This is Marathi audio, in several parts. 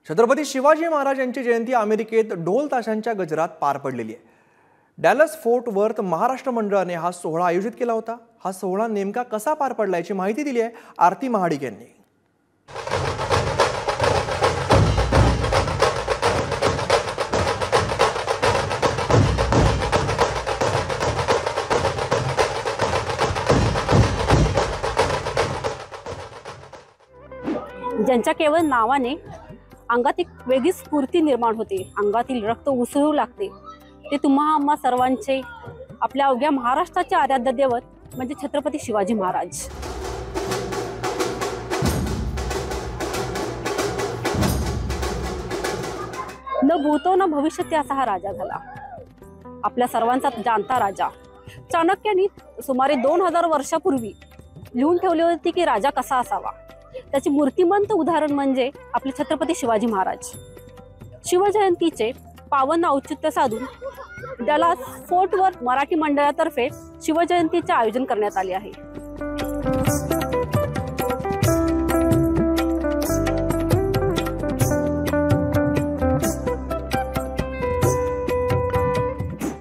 छत्रपती शिवाजी महाराज यांची जयंती अमेरिकेत ढोल ताशांच्या गजरात पार पडलेली आहे। डॅलस फोर्ट वर्थ महाराष्ट्र मंडळाने हा सोहळा आयोजित केला होता। हा सोहळा नेमका कसा पार पडला याची माहिती दिली आहे आरती महाडिक यांनी। ज्यांच्या केवळ नावाने अंगात एक वेगळी स्फूर्ती निर्माण होते, अंगातील रक्त उसळू लागते, ते तुम्हा आम्हा सर्वांचे आपल्या अवघ्या महाराष्ट्राचे आराध्य दैवत म्हणजे छत्रपती शिवाजी महाराज। न भूतो न भविष्यती असा हा राजा झाला, आपल्या सर्वांचा जाणता राजा। चाणक्याने सुमारे 2000 वर्षापूर्वी लिहून ठेवले होते की राजा कसा असावा। त्याचे मूर्तिमंत उदाहरण म्हणजे आपले छत्रपती शिवाजी महाराज। शिवजयंतीचे पावन औचित्य साधून डॅलस फोर्ट वर्थ मराठी मंडळातर्फे शिवजयंतीचे आयोजन करण्यात आले आहे।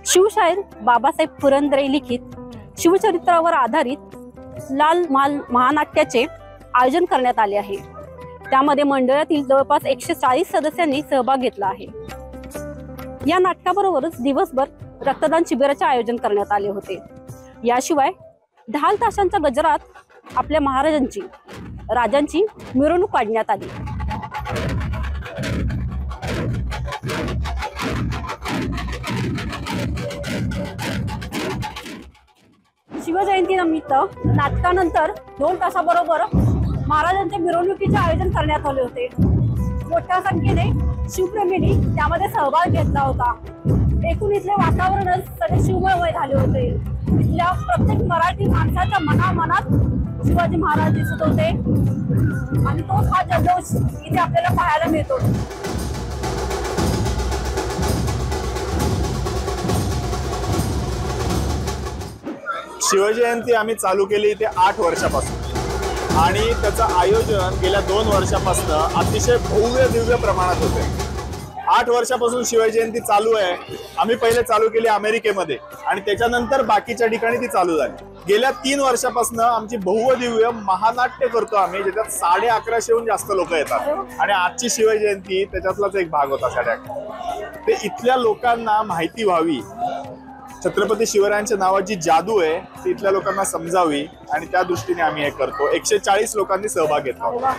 शिवशाहीर बाबासाहेब पुरंदरे लिखित शिवचरित्रावर आधारित लाल महानाट्याचे आयोजन करण्यात आले आहे। त्यामध्ये मंडळातील जवळपास 140 सदस्यांनी सहभाग घेतला आहे। या नाटकाबरोबरच दिवसभर रक्तदान शिबिराचे आयोजन करण्यात आले होते। याशिवाय ढाल ताशांच्या गजरात आपल्या महाराजांची राजांची मिरवणूक काढण्यात आली। शिवजयंतीनिमित्त नाटकानंतर ढोल ताशाबरोबर महाराजांच्या मिरवणुकीचे आयोजन करण्यात आले होते। मोठ्या संख्येने शिवप्रेमींनी त्यामध्ये सहभाग घेतला होता। एकूण इथले वातावरणच सगळे शिवमय झाले होते। इथल्या प्रत्येक मराठी माणसाच्या मनामनात शिवाजी महाराज दिसत होते आणि तोच हा जल्लोष इथे आपल्याला पाहायला मिळतो। शिवजयंती आम्ही चालू केली ते 8 वर्षापासून आणि त्याचं आयोजन गेल्या 2 वर्षापासून अतिशय भव्य दिव्य प्रमाणात होते। 8 वर्षापासून शिवजयंती चालू आहे। आम्ही पहिले चालू केली अमेरिकेमध्ये आणि त्याच्यानंतर बाकीच्या ठिकाणी ती चालू झाली। गेल्या 3 वर्षापासून आमची भव्य दिव्य महानाट्य करतो आम्ही, ज्याच्यात 1150हून जास्त लोक येतात आणि आजची शिवजयंती त्याच्यातलाच एक भाग होता। 1150 ते इथल्या लोकांना माहिती व्हावी, छत्रपती शिवरायांच्या नावाची जादू आहे ती इथल्या लोकांना समजावी आणि त्या दृष्टीने आम्ही हे करतो। 140 लोकांनी सहभाग घेतला होता।